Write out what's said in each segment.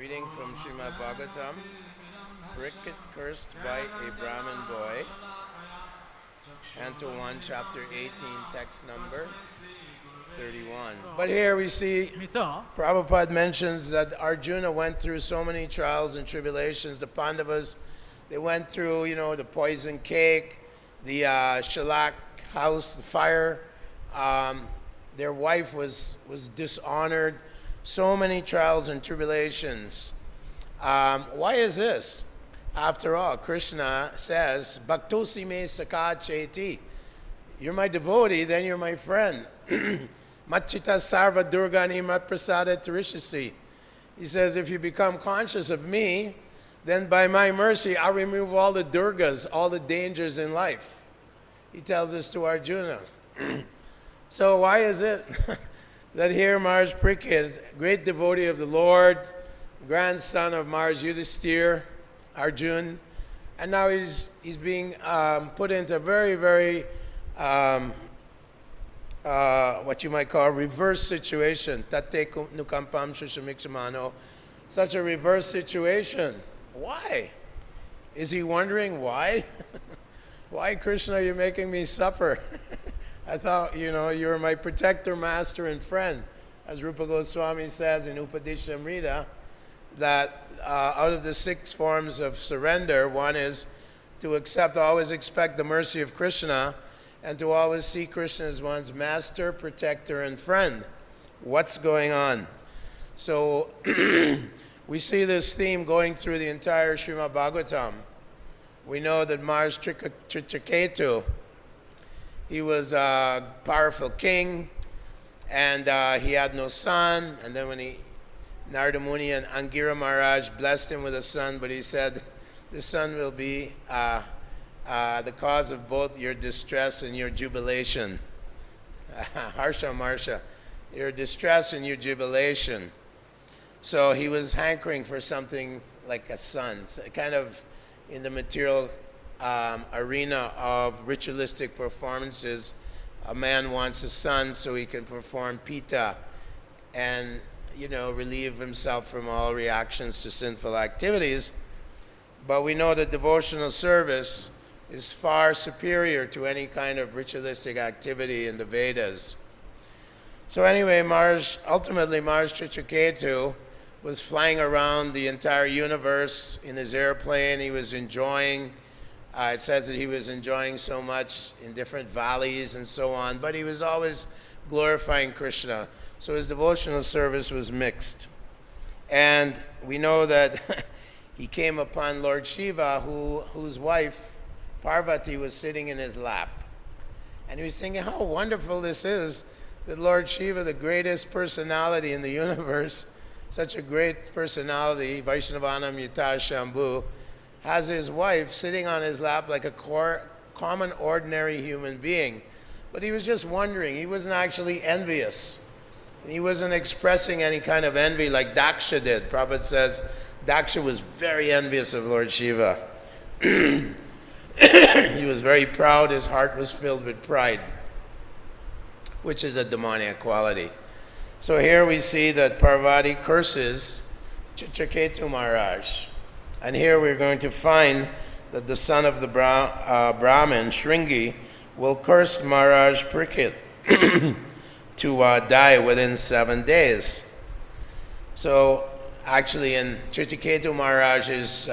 Reading from Srimad Bhagavatam, Parikshit cursed by a Brahmin boy, Canto 1, Chapter 18, text number 31. But here we see Prabhupada mentions that Arjuna went through so many trials and tribulations. The Pandavas, they went through, the poison cake, the shellac house, the fire. Their wife was dishonored. So many trials and tribulations. Why is this? After all, Krishna says, Bhaktosi me sakha cheti. You're my devotee, then you're my friend. Machita sarva durgani mat prasada tarishasi. He says, if you become conscious of me, then by my mercy, I'll remove all the durgas, all the dangers in life. He tells this to Arjuna. So why is it that here Maharaj Parikshit, great devotee of the Lord, grandson of Maharaj Yudhisthira, Arjuna, and now he's being put into a very, very, what you might call a reverse situation. Tate nukampam shushamikshimano. Such a reverse situation. Why? Is he wondering why? Why, Krishna, are you making me suffer? I thought, you were my protector, master, and friend. As Rupa Goswami says in Upadeshamrita, that out of the 6 forms of surrender, one is to always expect the mercy of Krishna, and to always see Krishna as one's master, protector, and friend. What's going on? So we see this theme going through the entire Srimad Bhagavatam. We know that Maharaj Chitraketu, he was a powerful king, and he had no son. And then when Narada Muni and Angira Maharaj blessed him with a son, but he said, the son will be the cause of both your distress and your jubilation. Harsha Marsha, your distress and your jubilation. So he was hankering for something like a son, kind of in the material arena of ritualistic performances. A man wants a son so he can perform pita and, relieve himself from all reactions to sinful activities. But we know that devotional service is far superior to any kind of ritualistic activity in the Vedas. So anyway, ultimately Maharaj Chitraketu was flying around the entire universe in his airplane. He was enjoying, it says that he was enjoying so much in different valleys and so on, but he was always glorifying Krishna. So his devotional service was mixed. And we know that he came upon Lord Shiva, whose wife, Parvati, was sitting in his lap. And he was thinking how wonderful this is that Lord Shiva, the greatest personality in the universe, such a great personality, Vaishnavanam Yata Shambhu, has his wife sitting on his lap like a common, ordinary human being. But he was just wondering. He wasn't actually envious. And he wasn't expressing any kind of envy like Daksha did. Prabhupada says Daksha was very envious of Lord Shiva. He was very proud. His heart was filled with pride, which is a demoniac quality. So here we see that Parvati curses Chitraketu Maharaj. And here we're going to find that the son of the Brahmin, Shringi, will curse Maharaj Parikshit to die within 7 days. So actually in Chitraketu Maharaj's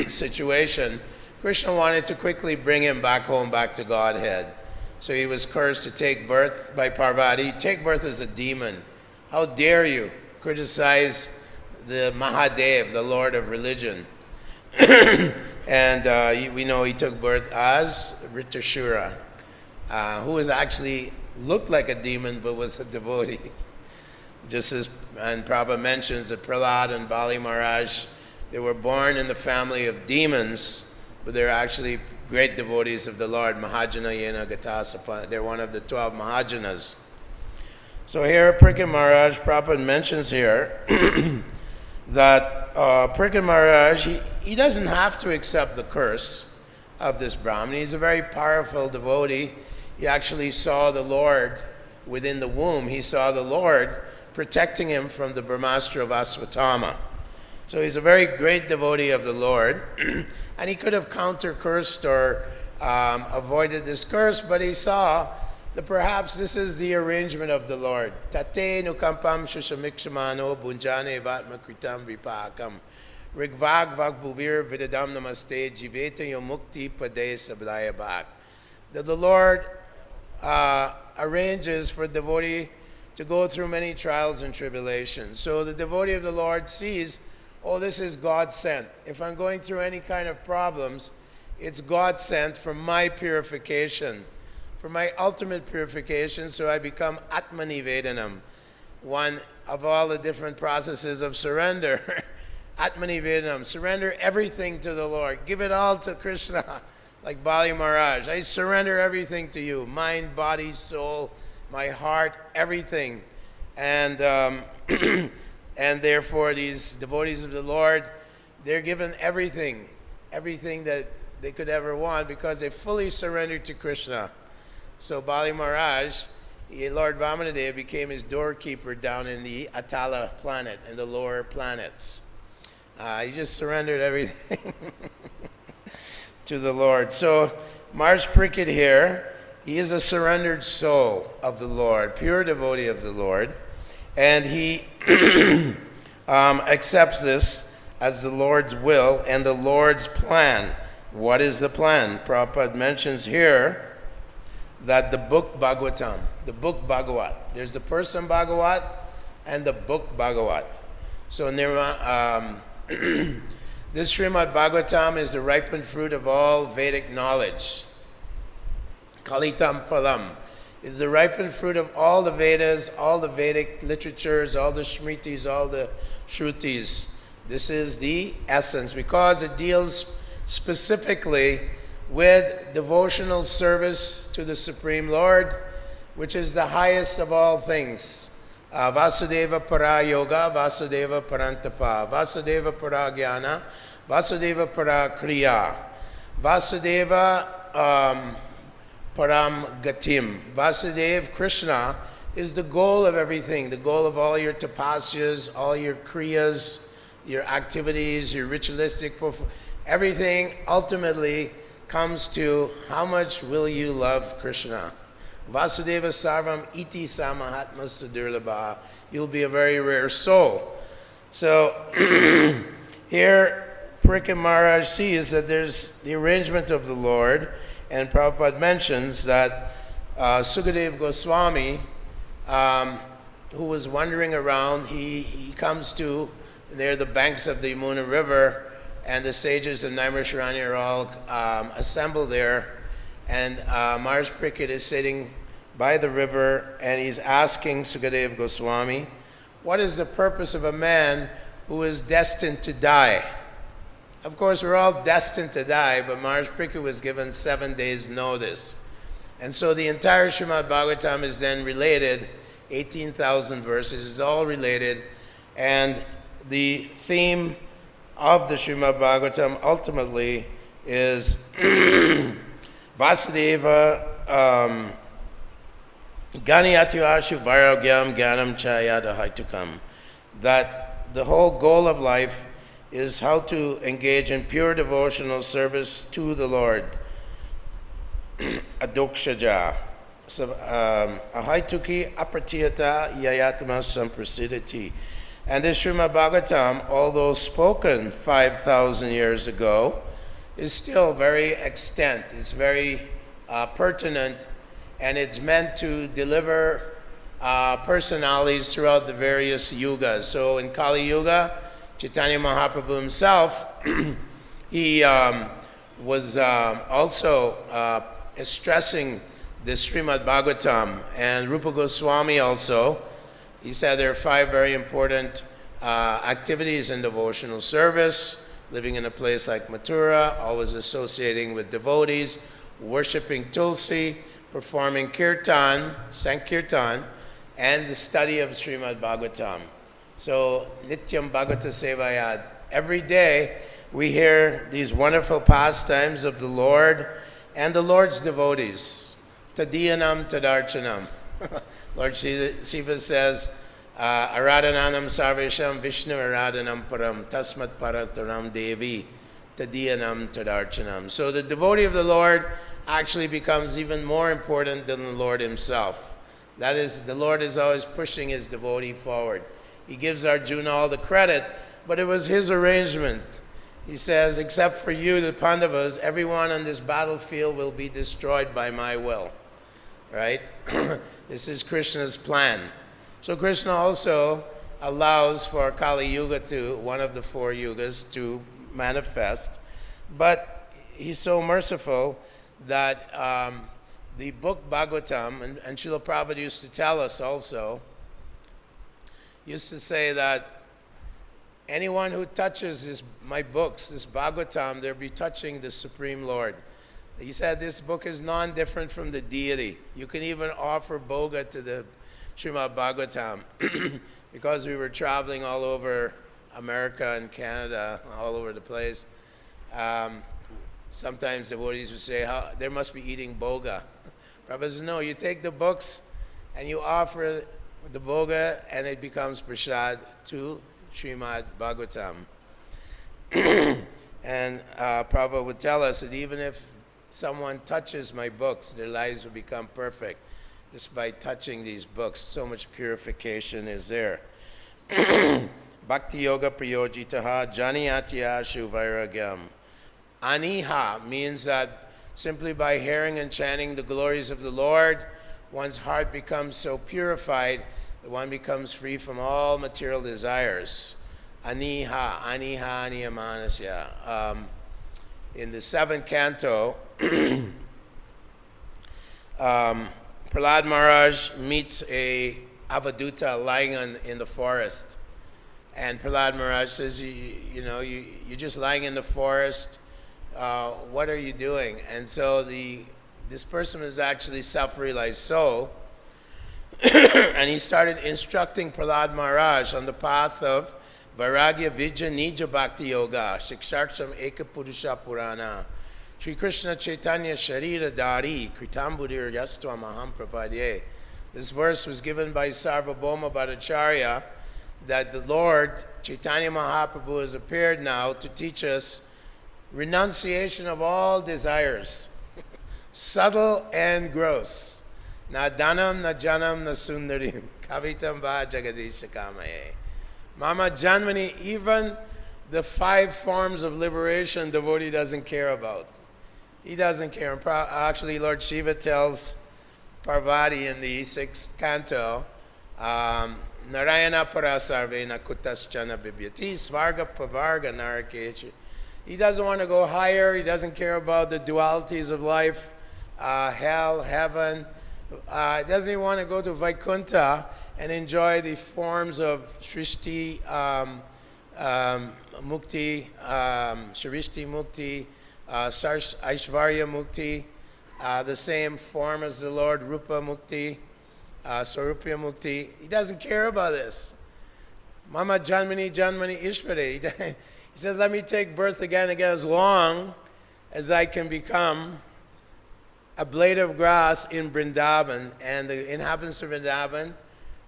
situation, Krishna wanted to quickly bring him back home, back to Godhead. So he was cursed to take birth by Parvati. Take birth as a demon. How dare you criticize the Mahadev, the Lord of religion. And we know he took birth as Ritashura, who was actually looked like a demon but was a devotee. Just as, and Prabhupada mentions that Prahlad and Bali Maharaj, they were born in the family of demons, but they're actually great devotees of the Lord. Mahajana Yena Gatasapa. They're one of the 12 Mahajanas. So here, Parikshit Maharaj, Prabhupada mentions here that Parikshit Maharaj, he doesn't have to accept the curse of this Brahmin. He's a very powerful devotee. He actually saw the Lord within the womb. He saw the Lord protecting him from the Brahmastra of Asvatthama. So he's a very great devotee of the Lord. And he could have counter-cursed or avoided this curse, but he saw that perhaps this is the arrangement of the Lord. Tate nukampam shushamikshmano bunjane vatma kritam vipakam rigvag vagbubir vidadam namaste jiveta yomukti pade sabdayabak. That the Lord arranges for the devotee to go through many trials and tribulations. So the devotee of the Lord sees, oh, this is God sent. If I'm going through any kind of problems, it's God sent for my purification, for my ultimate purification, so I become Atmanivedanam, one of all the different processes of surrender. Atmanivedanam, surrender everything to the Lord. Give it all to Krishna, like Bali Maharaj. I surrender everything to you, mind, body, soul, my heart, everything. And and therefore these devotees of the Lord, they're given everything that they could ever want, because they fully surrendered to Krishna. So Bali Maharaj, Lord Vamanadeva, became his doorkeeper down in the Atala planet, in the lower planets. He just surrendered everything to the Lord. So Maharaj Parikshit here, he is a surrendered soul of the Lord, pure devotee of the Lord, and he accepts this as the Lord's will and the Lord's plan. What is the plan? Prabhupada mentions here that the book Bhagavatam, the book Bhagavat, there's the person Bhagavat and the book Bhagavat. So this Srimad Bhagavatam is the ripened fruit of all Vedic knowledge. Kalitam phalam is the ripened fruit of all the Vedas, all the Vedic literatures, all the Smritis, all the Shrutis. This is the essence, because it deals specifically with devotional service to the Supreme Lord, which is the highest of all things. Vasudeva para yoga, Vasudeva parantapa, Vasudeva para jnana, Vasudeva para kriya, Vasudeva param gatim. Vasudeva, Krishna, is the goal of everything, the goal of all your tapasyas, all your kriyas, your activities, your ritualistic, everything ultimately comes to how much will you love Krishna. Vasudeva sarvam iti samahatma sudurlabha. You'll be a very rare soul. So here Parikshit Maharaj sees that there's the arrangement of the Lord, and Prabhupada mentions that Sukadeva Goswami, who was wandering around, he comes to near the banks of the Yamuna River, and the sages of Naimisharanya are all assembled there, and Maharaj Parikshit is sitting by the river, and he's asking Sukadeva Goswami, what is the purpose of a man who is destined to die? Of course, we're all destined to die, but Maharaj Parikshit was given 7 days' notice. And so the entire Srimad Bhagavatam is then related, 18,000 verses is all related, and the theme of the Srimad Bhagavatam ultimately is Vasudeva Ganyatyashu Vairagyam Gyanam Chayata Haitukam, that the whole goal of life is how to engage in pure devotional service to the Lord. Adokshaja Ahaituki Apratiyata Yayatma Samprasidati. And this Srimad Bhagavatam, although spoken 5,000 years ago, is still very extant. It's very pertinent, and it's meant to deliver personalities throughout the various yugas. So in Kali Yuga, Chaitanya Mahaprabhu himself, he was also stressing this Srimad Bhagavatam, and Rupa Goswami also. He said there are 5 very important activities in devotional service: living in a place like Mathura, always associating with devotees, worshipping Tulsi, performing kirtan, sankirtan, and the study of Srimad Bhagavatam. So, Nityam Bhagavata Sevayad. Every day we hear these wonderful pastimes of the Lord and the Lord's devotees. Tadiyanam Tadarchanam. Lord Shiva says, Aradhananam sarvesham Vishnu aradhanam param tasmat parataram devi tadiyanam tadarchanam. So the devotee of the Lord actually becomes even more important than the Lord himself. That is, the Lord is always pushing his devotee forward. He gives Arjuna all the credit, but it was his arrangement. He says, except for you, the Pandavas, everyone on this battlefield will be destroyed by my will. Right? This is Krishna's plan. So Krishna also allows for Kali Yuga to, one of the 4 yugas, to manifest. But he's so merciful that the book Bhagavatam, and Srila Prabhupada used to tell us also, used to say that anyone who touches my books, this Bhagavatam, they'll be touching the Supreme Lord. He said this book is non-different from the deity. You can even offer bhoga to the Srimad Bhagavatam because we were traveling all over America and Canada, all over the place. Sometimes devotees would say, they must be eating bhoga. Prabhupada says, no, you take the books and you offer the bhoga and it becomes prasad to Srimad Bhagavatam. And Prabhupada would tell us that even if someone touches my books, their lives will become perfect just by touching these books. So much purification is there. Bhakti Yoga Priyojitaha Janiyatya Shuvairagyam. Aniha means that simply by hearing and chanting the glories of the Lord, one's heart becomes so purified that one becomes free from all material desires. Aniha, aniha, aniyamanasya. In the 7th canto, Prahlad Maharaj meets a Avaduta lying in the forest. And Prahlad Maharaj says, you're just lying in the forest. What are you doing? And so this person is actually self-realized soul. And he started instructing Prahlad Maharaj on the path of Vairagya Vidya Nija Bhakti Yoga, Shiksharcham Eka Purusha Purana, Sri Krishna Chaitanya Sharira Dari, Kritambudir Yastva Maham Prapadye. This verse was given by Sarvabhauma Bhattacharya that the Lord, Chaitanya Mahaprabhu, has appeared now to teach us renunciation of all desires, subtle and gross. Na danam, na janam, na sundarim, kavitam va jagadisha kamaye. Mama Janmani, even the 5 forms of liberation devotee doesn't care about. He doesn't care. Actually, Lord Shiva tells Parvati in the 6th canto, Narayana parasarvena kutaschana bibyati svarga pavarga narakechi. He doesn't want to go higher. He doesn't care about the dualities of life, hell, heaven. He doesn't even want to go to Vaikuntha and enjoy the forms of Srishti, Mukti, Shrishti Mukti, Aishvarya Mukti, the same form as the Lord, Rupa Mukti, Swarupya Mukti. He doesn't care about this. Mama Janmani Janmani Ishvare. He says, let me take birth again as long as I can become a blade of grass in Vrindavan, and the inhabitants of Vrindavan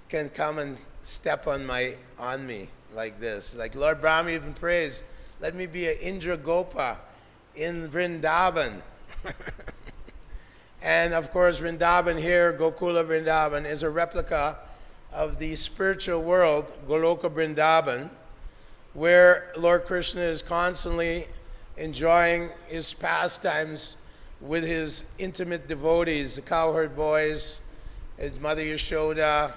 can come and step on me like this. Like Lord Brahma even prays, let me be an Indra Gopa in Vrindavan. And of course Vrindavan here, Gokula Vrindavan, is a replica of the spiritual world, Goloka Vrindavan, where Lord Krishna is constantly enjoying his pastimes with his intimate devotees, the cowherd boys, his mother Yashoda.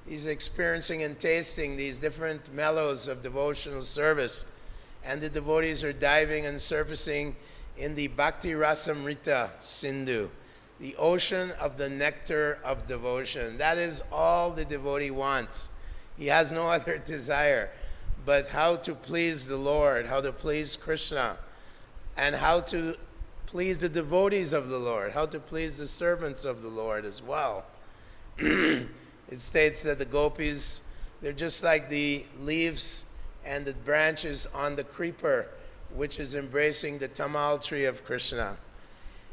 He's experiencing and tasting these different mellows of devotional service. And the devotees are diving and surfacing in the Bhakti Rasamrita Sindhu, the ocean of the nectar of devotion. That is all the devotee wants. He has no other desire but how to please the Lord, how to please Krishna, and how to please the devotees of the Lord, how to please the servants of the Lord as well. It states that the gopis, they're just like the leaves and the branches on the creeper, which is embracing the tamal tree of Krishna.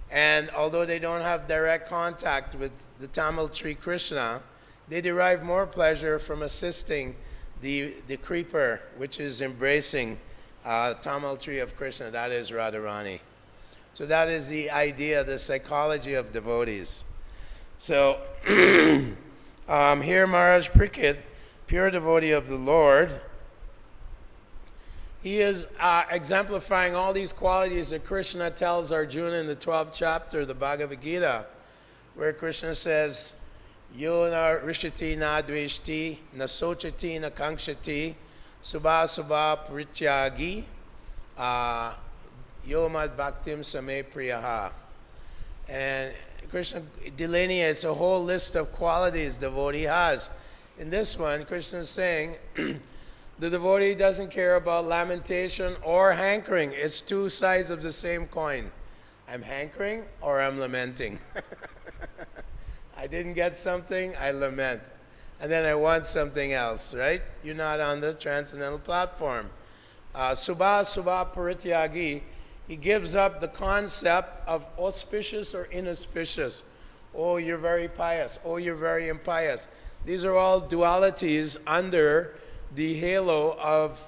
And although they don't have direct contact with the tamal tree Krishna, they derive more pleasure from assisting the creeper, which is embracing Tamal tree of Krishna, that is Radharani. So that is the idea, the psychology of devotees. So here Maharaj Parikshit, pure devotee of the Lord, he is exemplifying all these qualities that Krishna tells Arjuna in the 12th chapter of the Bhagavad Gita, where Krishna says, Yo na rishati na dveshti, na sochati na kankshati, subha subha parityagi, yo mad bhaktim same priyaha. And Krishna delineates a whole list of qualities the devotee has. In this one, Krishna is saying, the devotee doesn't care about lamentation or hankering. It's two sides of the same coin. I'm hankering or I'm lamenting. I didn't get something, I lament. And then I want something else, right? You're not on the transcendental platform. Subha subha parityagi, he gives up the concept of auspicious or inauspicious. Oh, you're very pious. Oh, you're very impious. These are all dualities under the halo of,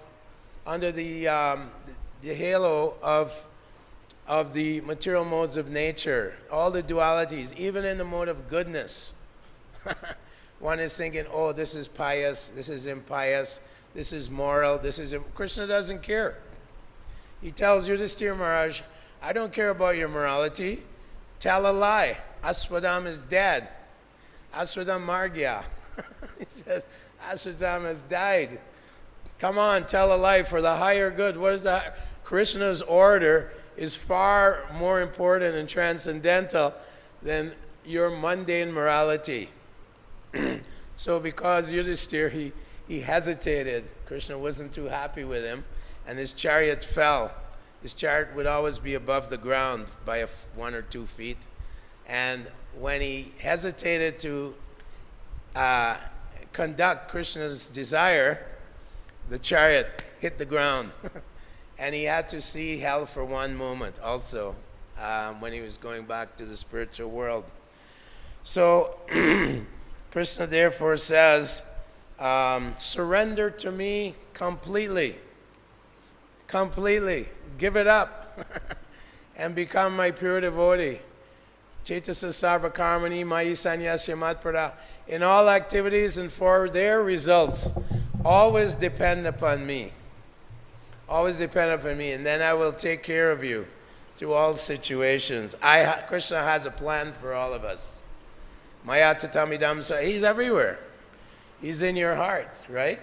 of the material modes of nature. All the dualities, even in the mode of goodness. One is thinking, oh, this is pious, this is impious, this is moral, this is... Krishna doesn't care. He tells Yudhishthira Maharaj, I don't care about your morality. Tell a lie. Aswadam is dead. Aswadam Margya. He says, Aswadam has died. Come on, tell a lie for the higher good. What is that? Krishna's order is far more important and transcendental than your mundane morality. So because Yudhishthira, he hesitated. Krishna wasn't too happy with him, and his chariot fell. His chariot would always be above the ground by 1 or 2 feet. And when he hesitated to conduct Krishna's desire, the chariot hit the ground. And he had to see hell for one moment also when he was going back to the spiritual world. So Krishna therefore says, surrender to me completely. Completely. Give it up and become my pure devotee. Chetasa sarva karmani mayi sanyasya matpada. In all activities and for their results, always depend upon me. Always depend upon me, and then I will take care of you through all situations. Krishna has a plan for all of us. Maya tatamidam, so he's everywhere. He's in your heart, right?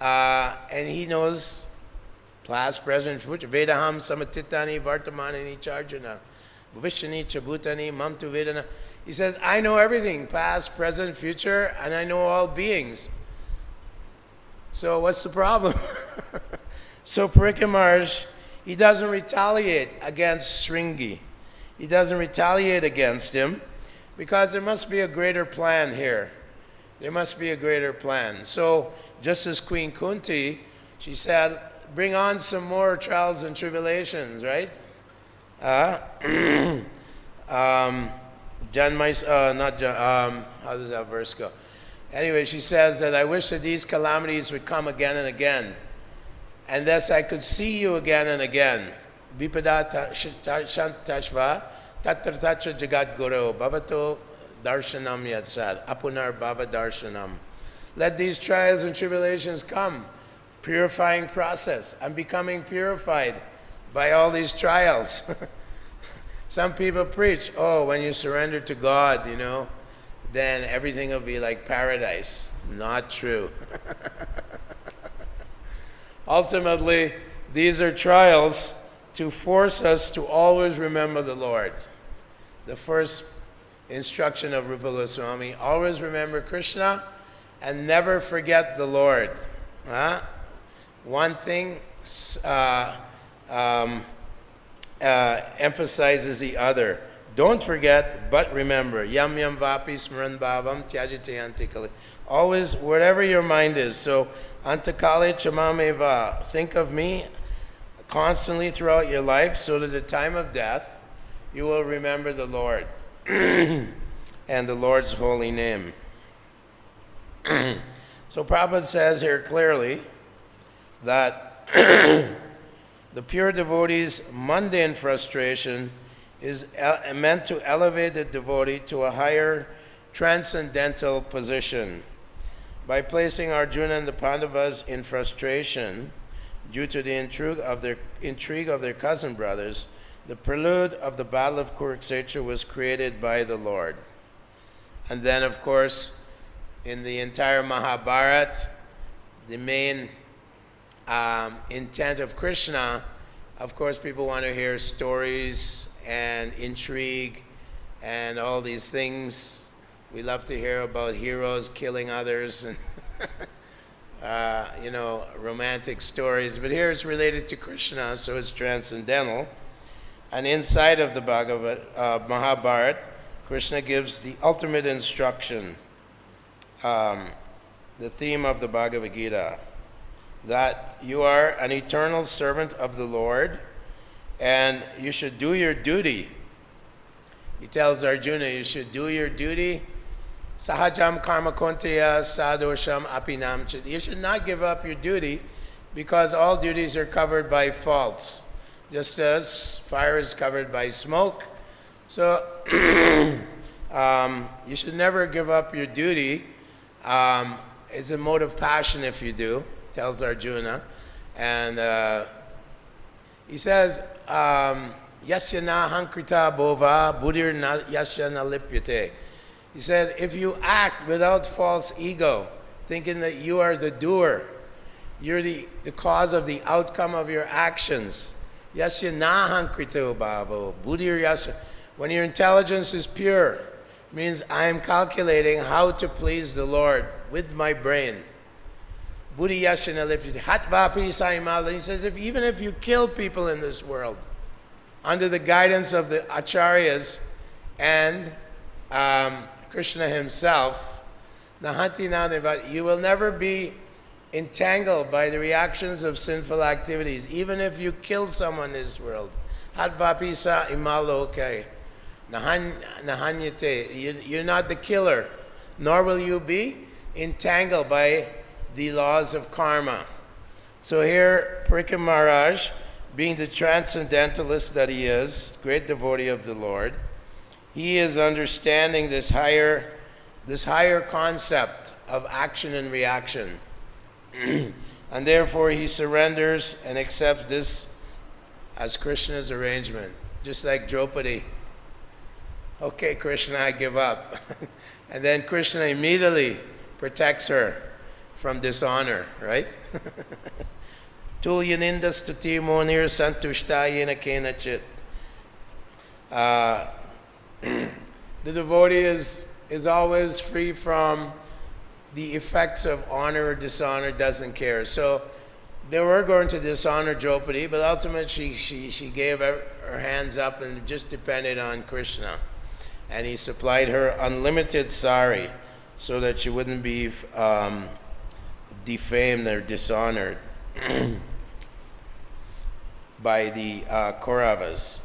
And he knows past, present, future. Vedaham samatitani vartamanani charjana. Vishani chabutani mamtu vedana. He says, I know everything, past, present, future, and I know all beings. So what's the problem? So Parikshit Maharaj, he doesn't retaliate against Shringi. He doesn't retaliate against him because there must be a greater plan here. There must be a greater plan. So just as Queen Kunti, she said, bring on some more trials and tribulations, right? How does that verse go? Anyway, she says that I wish that these calamities would come again and again, and thus I could see you again and again. Vipada shantashva tatratacha jagat guru bhavato darshanam yatsad apunar bhava darshanam. Let these trials and tribulations come, purifying process. I'm becoming purified by all these trials. Some people preach, oh, when you surrender to God, you know, then everything will be like paradise. Not true. Ultimately, these are trials to force us to always remember the Lord. The first instruction of Rupa Goswami, always remember Krishna and never forget the Lord. One thing emphasizes the other. Don't forget, but remember. Yam yam vapi smaran bhavam tyajite antikali. Always, wherever your mind is. So, antakali chamameva. Think of me constantly throughout your life so that at the time of death, you will remember the Lord and the Lord's holy name. So Prabhupada says here clearly that the pure devotee's mundane frustration is meant to elevate the devotee to a higher transcendental position. By placing Arjuna and the Pandavas in frustration due to the intrigue of their cousin brothers, the prelude of the Battle of Kurukshetra was created by the Lord. And then, of course, in the entire Mahabharata, the main intent of Krishna, of course, people want to hear stories and intrigue and all these things. We love to hear about heroes killing others and romantic stories. But here it's related to Krishna, so it's transcendental. And inside of the Mahabharata, Krishna gives the ultimate instruction, the theme of the Bhagavad Gita, that you are an eternal servant of the Lord and you should do your duty. He tells Arjuna, you should do your duty. Sahajam karma kontaya sadosham apinam chit. You should not give up your duty because all duties are covered by faults, just as fire is covered by smoke. So you should never give up your duty. It's a mode of passion if you do, tells Arjuna. And he says, Yasya na hankrita bhova buddhir na yasya na lipyate. He said, if you act without false ego, thinking that you are the doer, you're the cause of the outcome of your actions. Yasya na hankrito bhavo buddhir yasya. When your intelligence is pure, means I am calculating how to please the Lord with my brain. Buddhi yasya na lipyate. Hatvapi saimala. He says, even if you kill people in this world, under the guidance of the acharyas and Krishna himself, you will never be entangled by the reactions of sinful activities, even if you kill someone in this world. Hatvapisa imaloke nahanyate. You're not the killer, nor will you be entangled by the laws of karma. So here, Parikshit Maharaj, being the transcendentalist that he is, great devotee of the Lord, he is understanding this higher concept of action and reaction. And therefore he surrenders and accepts this as Krishna's arrangement. Just like Draupadi. Okay, Krishna, I give up. And then Krishna immediately protects her from dishonor, right? Tulyaninda stuti monir santushtayena kenachit. The devotee is always free from the effects of honor or dishonor, doesn't care. So they were going to dishonor Draupadi, but ultimately she gave her hands up and just depended on Krishna. And he supplied her unlimited sari so that she wouldn't be defamed or dishonored by the Kauravas.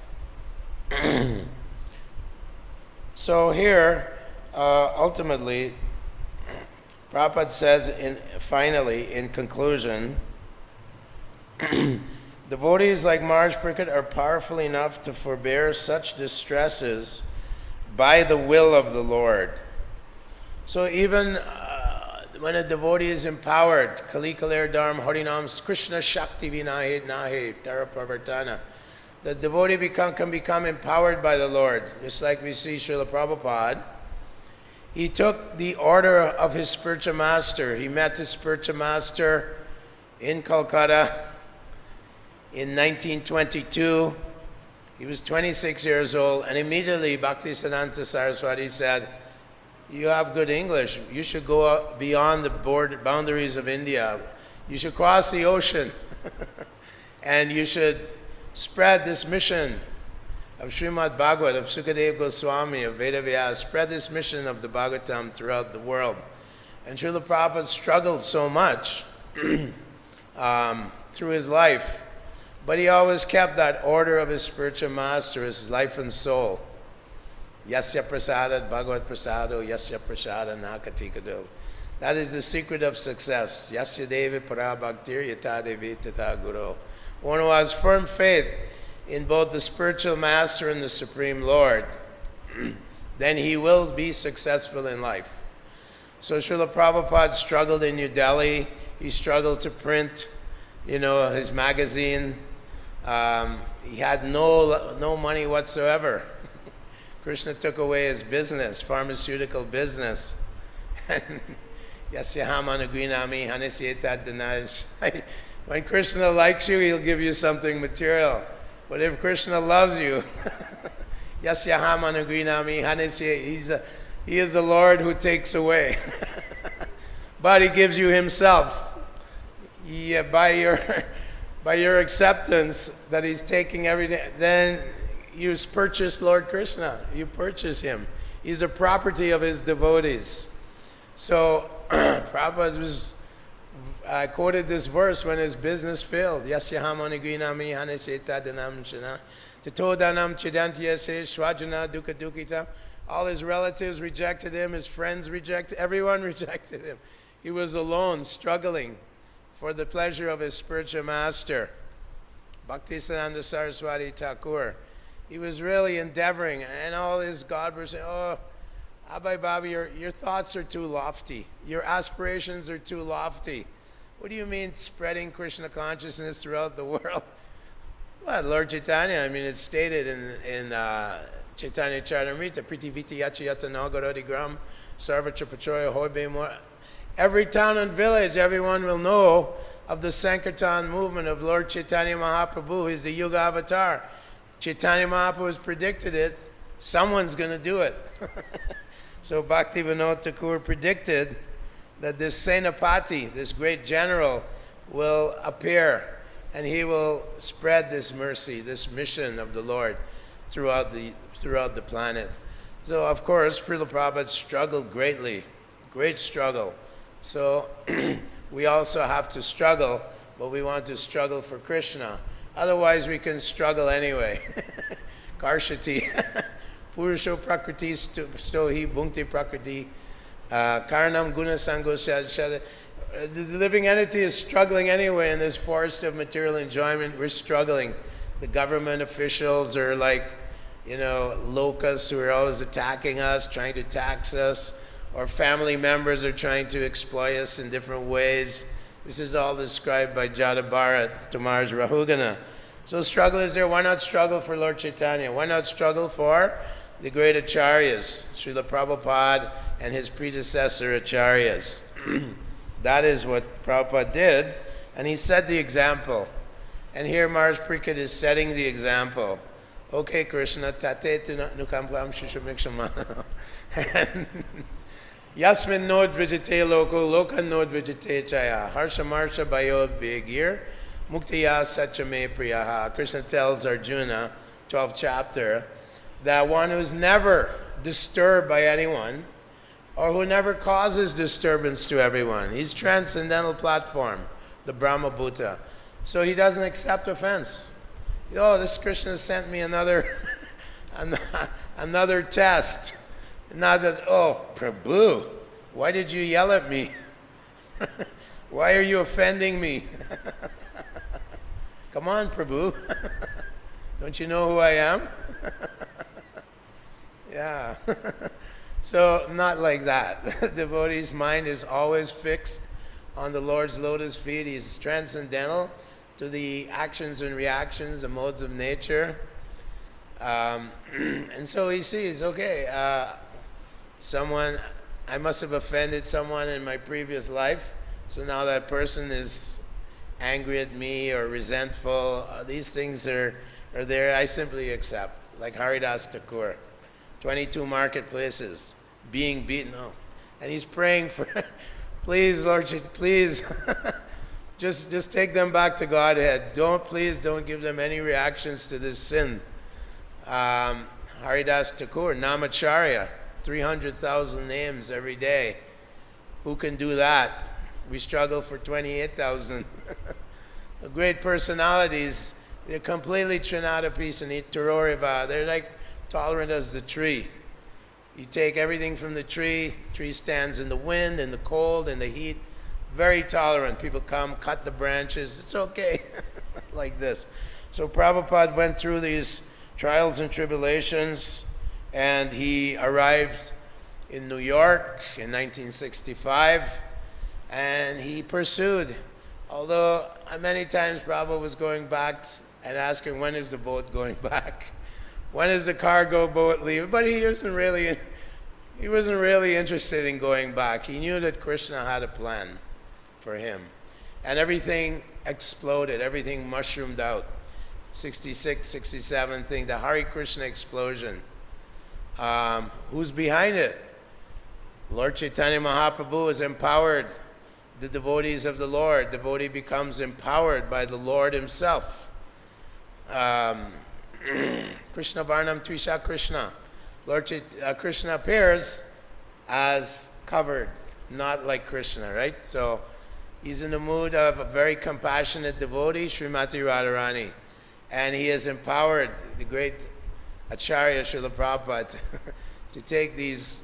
So here, ultimately, Prabhupada says, finally, in conclusion, devotees like Maharaj Parikshit are powerful enough to forbear such distresses by the will of the Lord. So even when a devotee is empowered, Kali Kalir Dharma Harinam Krishna Shakti Vinahe Nahe Tara Pravartana, the devotee can become empowered by the Lord. Just like we see Srila Prabhupada, he took the order of his spiritual master. He met his spiritual master in Calcutta in 1922. He was 26 years old, and immediately Bhaktisiddhanta Saraswati said, you have good English. You should go beyond the boundaries of India. You should cross the ocean. And you should spread this mission of Srimad Bhagavatam, of Sukadeva Goswami, of Vedavyas. Spread this mission of the Bhagavatam throughout the world. And Srila Prabhupada struggled so much through his life. But he always kept that order of his spiritual master, his life and soul. Yasya prasadat bhagavad prasado, yasya prasada nakatikado. That is the secret of success. Yasya devi para bhaktir yata devi tata guru. One who has firm faith in both the spiritual master and the Supreme Lord, then he will be successful in life. So Srila Prabhupada struggled in New Delhi. He struggled to print, his magazine. He had no money whatsoever. Krishna took away his business, pharmaceutical business. When Krishna likes you, he'll give you something material. But if Krishna loves you, he is the Lord who takes away. But he gives you himself. By your acceptance that he's taking everything, then you purchase Lord Krishna. You purchase him. He's a property of his devotees. So Prabhupada I quoted this verse when his business failed. Yasyaham anugrinami haneseta danam shana. Tatodanam chidantyase swajana dukkha dukkita. All his relatives rejected him, his friends everyone rejected him. He was alone, struggling for the pleasure of his spiritual master. Bhaktisiddhanta Saraswati Thakur. He was really endeavoring, and all his God were saying, "Oh, Abhay Baba, your thoughts are too lofty. Your aspirations are too lofty. What do you mean spreading Krishna consciousness throughout the world?" Well, Lord Chaitanya, it's stated in Chaitanya Charitamrita, Priti Viti Yachayata Nagarodi Gram, Sarvatra Pachoya Hoibe Mora. Every town and village, everyone will know of the Sankirtan movement of Lord Chaitanya Mahaprabhu. He's the Yuga Avatar. Chaitanya Mahaprabhu has predicted it. Someone's going to do it. So Bhaktivinoda Thakur predicted that this Senapati, this great general, will appear and he will spread this mercy, this mission of the Lord throughout the planet. So of course, Srila Prabhupada struggled greatly, great struggle. So we also have to struggle, but we want to struggle for Krishna. Otherwise we can struggle anyway. Karshati, Purusho Prakriti Stohi Bhunkti Prakriti, Karanam Guna Sangosha. The living entity is struggling anyway in this forest of material enjoyment. We're struggling. The government officials are like, locusts who are always attacking us, trying to tax us, or family members are trying to exploit us in different ways. This is all described by Jada Bharat, Tamar's Rahugana. So struggle is there. Why not struggle for Lord Chaitanya? Why not struggle for the great acharyas, Srila Prabhupada and his predecessor acharyas? That is what Prabhupada did, and he set the example. And here Maharaj Parikshit is setting the example. Okay, Krishna, tate nukampam shushamikshama. Yasmin nod vijite loko, loka nod vijite chaya. Harsha marsha bayod begir, muktiya sachame priyaha. Krishna tells Arjuna, 12th chapter, that one who's never disturbed by anyone, or who never causes disturbance to everyone. He's transcendental platform, the Brahma Bhuta. So he doesn't accept offense. Oh, this Krishna sent me another test. Not that, oh, Prabhu, why did you yell at me? Why are you offending me? Come on, Prabhu. Don't you know who I am? Yeah. So not like that. The devotee's mind is always fixed on the Lord's lotus feet. He's transcendental to the actions and reactions, the modes of nature. And so he sees, okay, I must have offended someone in my previous life, so now that person is angry at me or resentful. These things are there, I simply accept. Like Haridas Thakur. 22 marketplaces, being beaten up. And he's praying for, please, Lord, please, just take them back to Godhead. Please don't give them any reactions to this sin. Haridas Thakur, Namacharya, 300,000 names every day. Who can do that? We struggle for 28,000. The great personalities, they're completely Trinadapi and Taroriva. They're like tolerant as the tree. You take everything from the tree stands in the wind, in the cold, in the heat, very tolerant. People come, cut the branches, it's okay, like this. So Prabhupada went through these trials and tribulations, and he arrived in New York in 1965, and he pursued. Although many times Prabhupada was going back and asking, when is the boat going back? When is the cargo boat leaving? But he wasn't really interested in going back. He knew that Krishna had a plan for him. And everything exploded, everything mushroomed out. 66, 67 thing, the Hare Krishna explosion. Who's behind it? Lord Chaitanya Mahaprabhu has empowered the devotees of the Lord. Devotee becomes empowered by the Lord himself. Krishna Varnam Trisha Krishna. Lord Krishna appears as covered, not like Krishna, right? So he's in the mood of a very compassionate devotee, Srimati Radharani. And he has empowered the great Acharya Srila Prabhupada to take these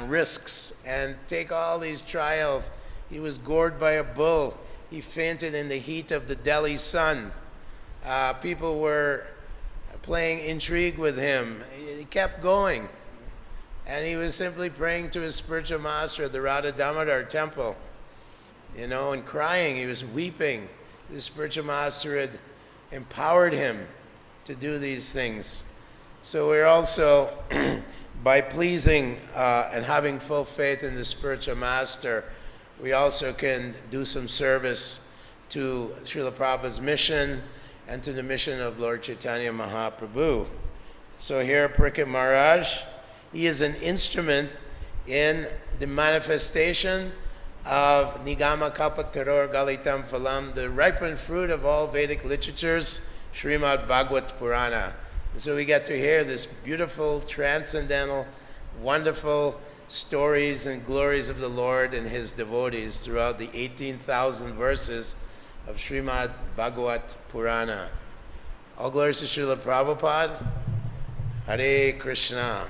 risks and take all these trials. He was gored by a bull. He fainted in the heat of the Delhi sun. People were playing intrigue with him. He kept going. And he was simply praying to his spiritual master at the Radha Damodar temple, and crying. He was weeping. The spiritual master had empowered him to do these things. So we're also, by pleasing and having full faith in the spiritual master, we also can do some service to Srila Prabhupada's mission and to the mission of Lord Chaitanya Mahaprabhu. So here, Parikshit Maharaj, he is an instrument in the manifestation of Nigama Kalpataror Galitam Phalam, the ripened fruit of all Vedic literatures, Srimad Bhagavatam Purana. And so we get to hear this beautiful, transcendental, wonderful stories and glories of the Lord and his devotees throughout the 18,000 verses of Srimad Bhagavatam Purana. All glories to Srila Prabhupada. Hare Krishna.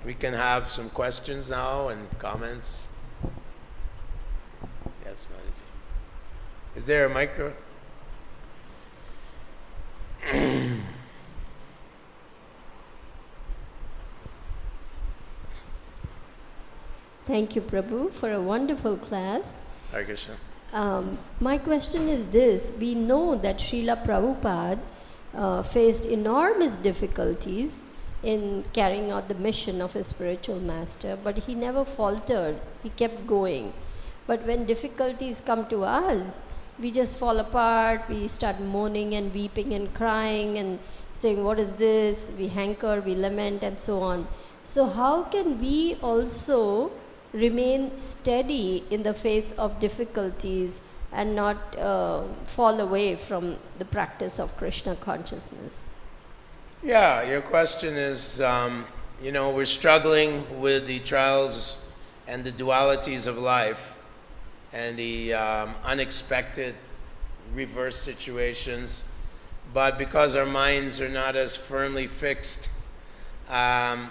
We can have some questions now and comments. Yes, Mataji. Is there a micro? Thank you, Prabhu, for a wonderful class. Hare Krishna. My question is this. We know that Srila Prabhupada faced enormous difficulties in carrying out the mission of his spiritual master, but he never faltered. He kept going. But when difficulties come to us, we just fall apart, we start moaning and weeping and crying and saying, what is this? We hanker, we lament, and so on. So how can we also remain steady in the face of difficulties and not fall away from the practice of Krishna consciousness? Yeah, your question is, we're struggling with the trials and the dualities of life and the unexpected reverse situations, but because our minds are not as firmly fixed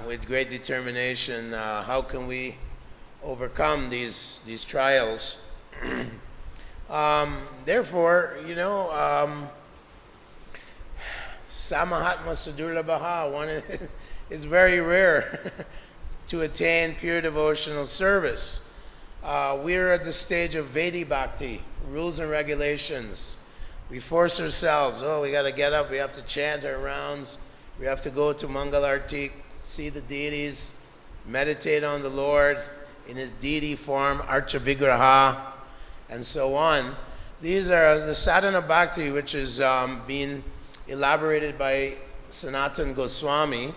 with great determination, how can we overcome these trials? Therefore, Samahatma Sudurlabhaha, it's very rare to attain pure devotional service. We're at the stage of Vedi Bhakti, rules and regulations. We force ourselves, we got to get up, we have to chant our rounds, we have to go to Mangal Arti, see the deities, meditate on the Lord in his deity form, Archa Vigraha, and so on. These are the sadhana bhakti, which is being elaborated by Sanatana Goswami.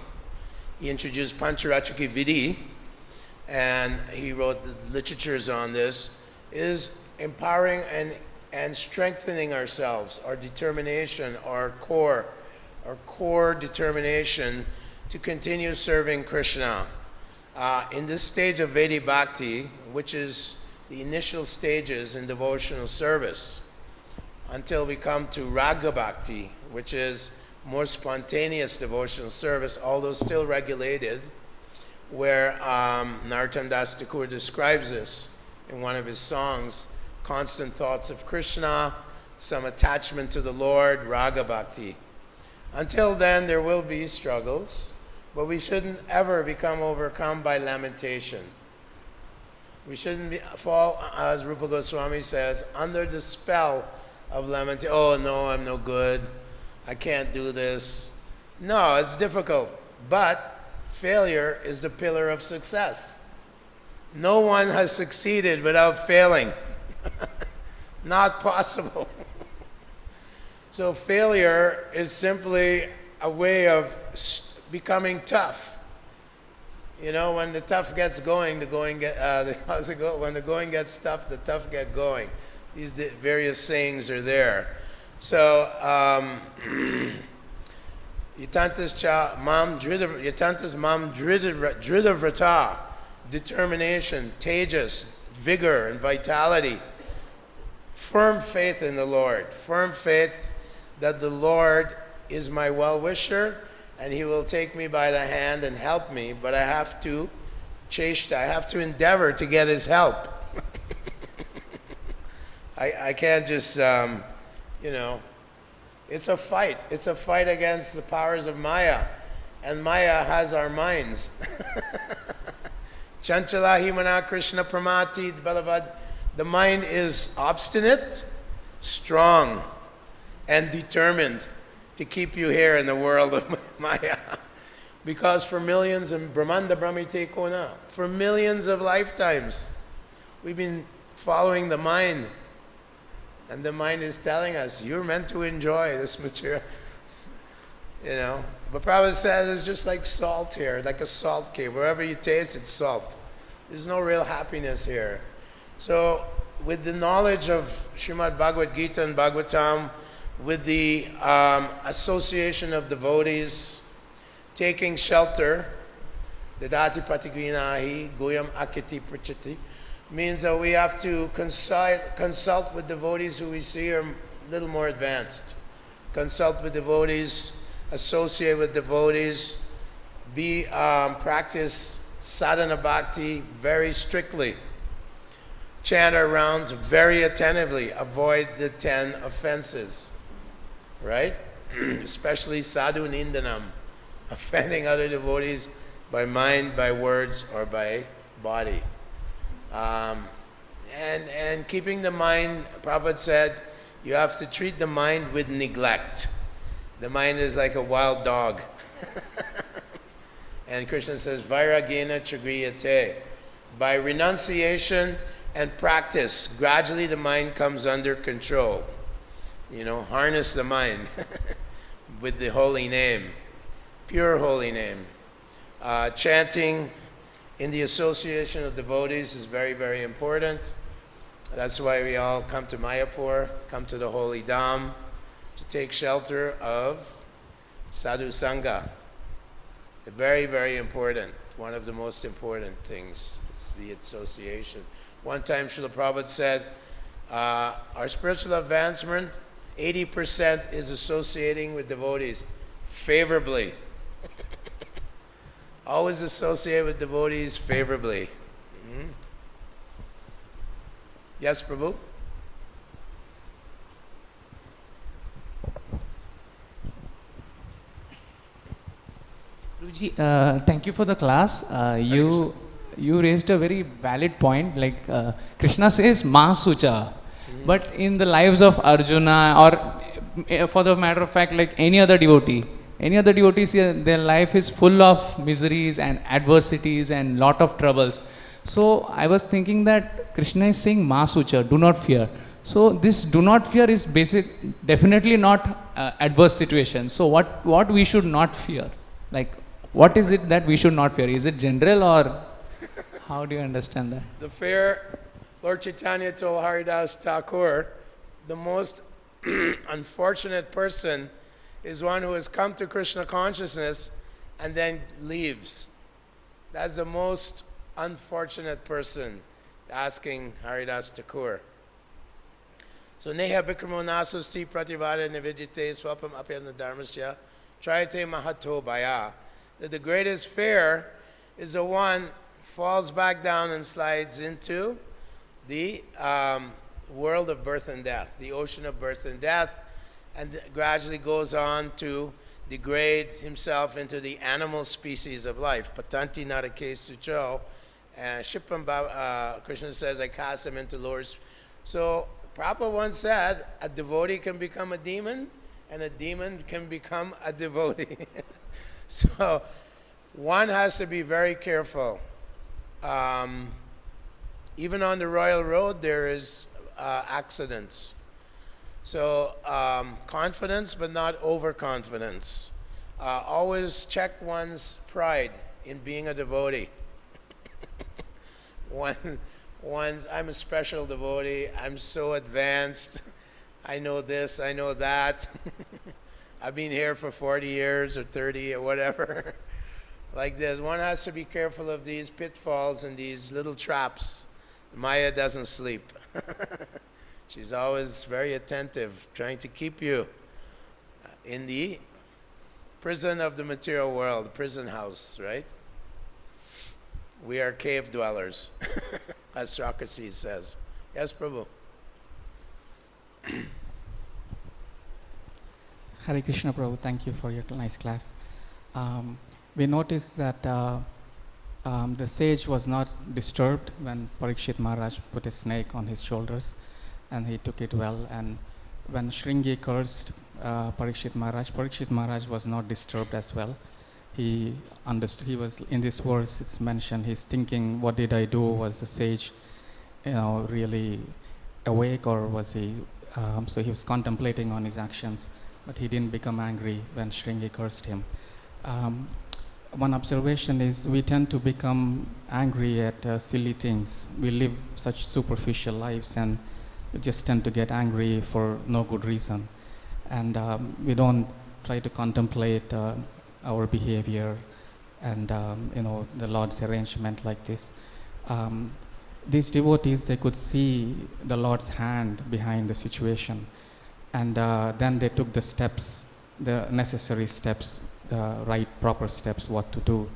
He introduced Pancharatrika Vidhi, and he wrote the literatures on this, is empowering and strengthening ourselves, our determination, our core determination to continue serving Krishna. In this stage of Vedi Bhakti, which is the initial stages in devotional service, until we come to Raga Bhakti, which is more spontaneous devotional service, although still regulated, where Narottam Das Thakur describes this in one of his songs, constant thoughts of Krishna, some attachment to the Lord, raga bhakti. Until then, there will be struggles, but we shouldn't ever become overcome by lamentation. We shouldn't fall, as Rupa Goswami says, under the spell of lamentation. Oh no, I'm no good. I can't do this. No, it's difficult. But failure is the pillar of success. No one has succeeded without failing. Not possible. So failure is simply a way of becoming tough. You know, when the tough gets going, the going get, how's it go? When the going gets tough, the tough get going. These various sayings are there. So, yatantas mam drida vrata, determination, tejas, vigor, and vitality. Firm faith in the Lord. Firm faith that the Lord is my well-wisher and He will take me by the hand and help me, but I have to cheshta, I have to endeavor to get His help. I can't just, you know, it's a fight. It's a fight against the powers of Maya, and Maya has our minds. Chanchala himana Krishna pramati balavad. The mind is obstinate, strong, and determined to keep you here in the world of Maya. Because for millions, and Brahmanda Brahmite Kona, for millions of lifetimes, we've been following the mind. And the mind is telling us, you're meant to enjoy this material. You know? But Prabhupada says it's just like salt here, like a salt cave. Wherever you taste, it's salt. There's no real happiness here. So, with the knowledge of Srimad Bhagavad Gita and Bhagavatam, with the association of devotees, taking shelter, dadati patigrinahi goyam akiti prachati, means that we have to consult with devotees who we see are a little more advanced. Consult with devotees, associate with devotees, practice sadhana bhakti very strictly. Chant our rounds very attentively. Avoid the 10 offenses, right? Especially sadhu nindanam, offending other devotees by mind, by words, or by body. And keeping the mind, Prabhupada said, you have to treat the mind with neglect. The mind is like a wild dog. And Krishna says, Vairagena chagriyate. By renunciation and practice, gradually the mind comes under control. You know, harness the mind with the holy name, pure holy name. Chanting in the association of devotees is very, very important. That's why we all come to Mayapur, come to the holy Dham, to take shelter of Sadhu Sangha. Very, very important. One of the most important things is the association. One time Srila Prabhupada said, our spiritual advancement, 80% is associating with devotees favorably. Always associate with devotees favorably. Yes, Prabhu? Guruji, thank you for the class. You raised a very valid point. Like Krishna says, Ma Sucha. But in the lives of Arjuna, or for the matter of fact, like any other devotee, their life is full of miseries and adversities and lot of troubles. So I was thinking that Krishna is saying Ma Sucha, do not fear. So this do not fear is definitely not adverse situation. So what we should not fear? Like what is it that we should not fear? Is it general, or how do you understand that? The fear, Lord Chaitanya told Haridas Thakur, the most unfortunate person is one who has come to Krishna consciousness and then leaves. That's the most unfortunate person, asking Haridas Thakur. So neha bikramo nasusti prativada nividite swapam apyana dharmasya trayate mahato bhaya. That the greatest fear is the one falls back down and slides into the world of birth and death, the ocean of birth and death, and gradually goes on to degrade himself into the animal species of life. Patanti narake sucho. And Krishna says, I cast him into lower. So Prabhupada once said, a devotee can become a demon, and a demon can become a devotee. So one has to be very careful. Even on the royal road, there is accidents. So confidence, but not overconfidence. Always check one's pride in being a devotee. I'm a special devotee. I'm so advanced. I know this, I know that. I've been here for 40 years or 30 or whatever. Like this. One has to be careful of these pitfalls and these little traps. Maya doesn't sleep. She's always very attentive, trying to keep you in the prison of the material world, the prison house, right? We are cave dwellers, as Socrates says. Yes, Prabhu? Hare Krishna, Prabhu. Thank you for your nice class. We noticed that the sage was not disturbed when Parikshit Maharaj put a snake on his shoulders, and he took it well. And when Shringi cursed Parikshit Maharaj was not disturbed as well. He understood. He was in this verse. It's mentioned. He's thinking, "What did I do? Was the sage, really awake, or was he?" So he was contemplating on his actions, but he didn't become angry when Shringi cursed him. One observation is we tend to become angry at silly things. We live such superficial lives, and we just tend to get angry for no good reason, and we don't try to contemplate our behavior and the Lord's arrangement like this. These devotees, they could see the Lord's hand behind the situation, and then they took the steps, the necessary steps, the right proper steps, what to do.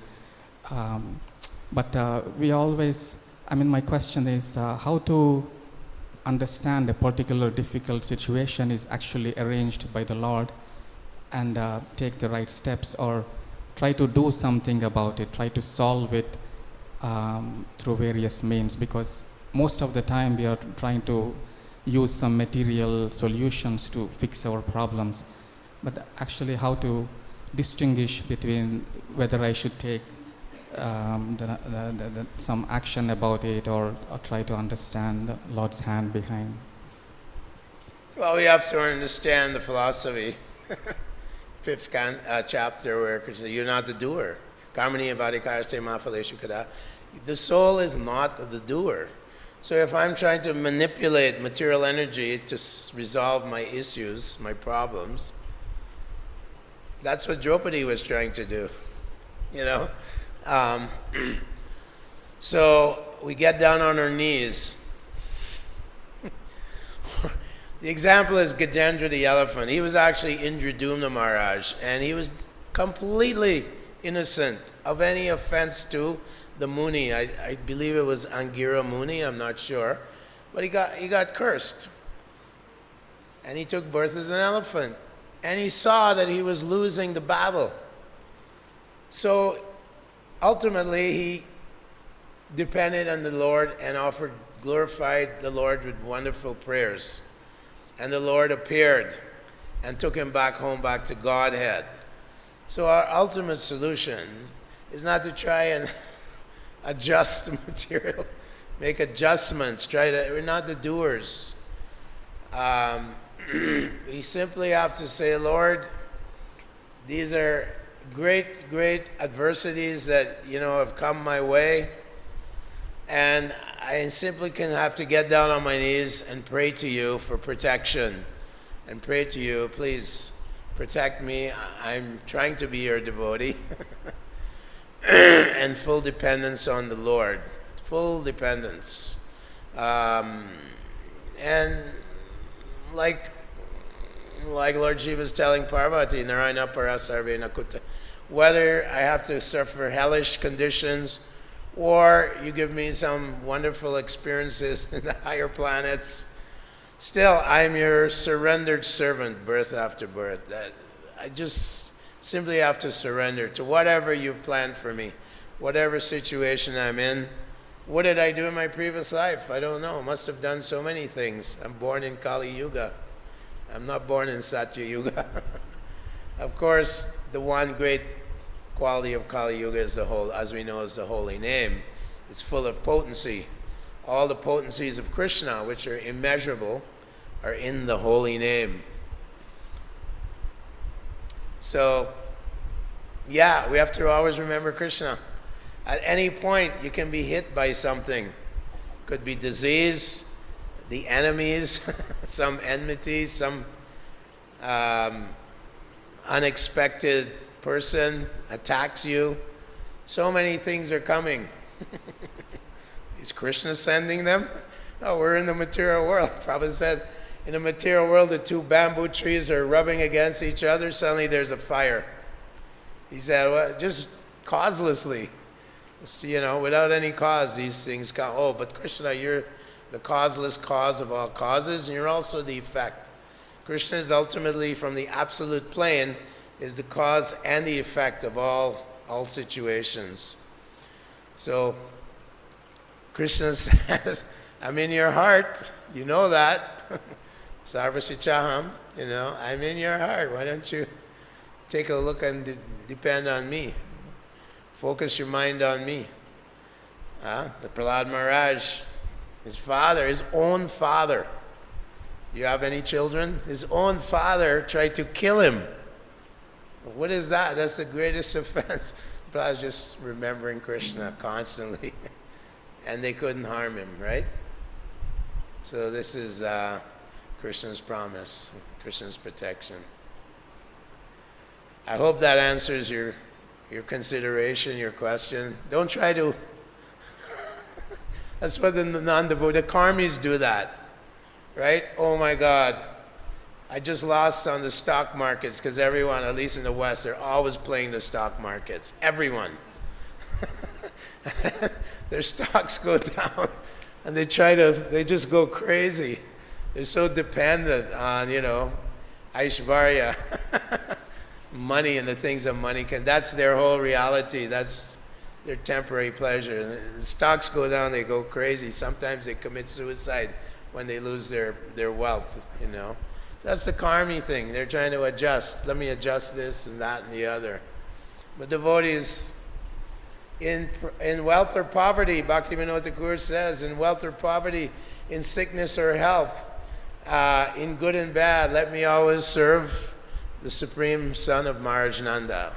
But we always, my question is how to understand a particular difficult situation is actually arranged by the Lord, and take the right steps, or try to do something about it, try to solve it through various means, because most of the time we are trying to use some material solutions to fix our problems, but actually how to distinguish between whether I should take some action about it, or try to understand the Lord's hand behind. Well, we have to understand the philosophy. Fifth chapter, where Krishna, you're not the doer. The soul is not the doer. So if I'm trying to manipulate material energy to resolve my issues, my problems, that's what Draupadi was trying to do, So we get down on our knees. The example is Gajendra the elephant. He was actually Indradumna Maharaj, and he was completely innocent of any offense to the Muni. I believe it was Angira Muni, I'm not sure. But he got cursed. And he took birth as an elephant. And he saw that he was losing the battle. So ultimately he depended on the Lord and glorified the Lord with wonderful prayers. And the Lord appeared and took him back home, back to Godhead. So our ultimate solution is not to try and adjust the material, make adjustments, we're not the doers. We simply have to say, Lord, these are great, great adversities that, have come my way. And I simply have to get down on my knees and pray to you for protection. And pray to you, please protect me. I'm trying to be your devotee. And full dependence on the Lord. Full dependence. And like Lord Shiva was telling Parvati, Narayana Parasarve Nakuta, whether I have to suffer hellish conditions, or you give me some wonderful experiences in the higher planets, still I'm your surrendered servant, birth after birth. That I just simply have to surrender to whatever you've planned for me, whatever situation I'm in. What did I do in my previous life? I don't know. Must have done so many things. I'm born in Kali Yuga. I'm not born in Satya Yuga. Of course, the one great quality of Kali Yuga is as we know, is the holy name. It's full of potency. All the potencies of Krishna, which are immeasurable, are in the holy name. So, yeah, we have to always remember Krishna. At any point, you can be hit by something. Could be disease, the enemies, some enmity, some unexpected person attacks you. So many things are coming. Is Krishna sending them? No, we're in the material world. Prabhupada said, in the material world, the two bamboo trees are rubbing against each other. Suddenly there's a fire. He said, well, just causelessly. Just, without any cause, these things come. Oh, but Krishna, you're the causeless cause of all causes, and you're also the effect. Krishna is ultimately, from the absolute plane, is the cause and the effect of all situations. So, Krishna says, I'm in your heart. You know that. Sarvasichaham, I'm in your heart. Why don't you take a look and depend on me? Focus your mind on me. The Prahlad Maharaj, his own father. Do you have any children? His own father tried to kill him. What is that? That's the greatest offense. Prahlad's just remembering Krishna constantly. And they couldn't harm him, right? So this is Krishna's promise, Krishna's protection. I hope that answers your consideration, your question. Don't try to... That's what the non-devotee, the karmis do that, right? Oh my God, I just lost on the stock markets, because everyone, at least in the West, they're always playing the stock markets. Everyone. Their stocks go down, and they just go crazy. They're so dependent on, Aishvarya, money and the things that money can. That's their whole reality. That's their temporary pleasure. And the stocks go down, they go crazy. Sometimes they commit suicide when they lose their wealth, That's the karmi thing. They're trying to adjust. Let me adjust this and that and the other. But devotees, in wealth or poverty, Bhaktivinoda Thakur says, in wealth or poverty, in sickness or health, in good and bad, let me always serve the Supreme Son of Maharaj Nanda,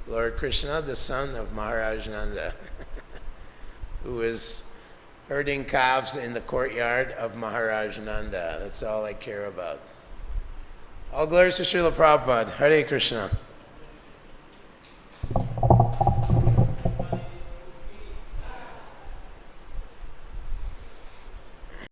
Lord Krishna, the son of Maharaj Nanda, who is herding calves in the courtyard of Maharaj Nanda. That's all I care about. All glories to Srila Prabhupada. Hare Krishna.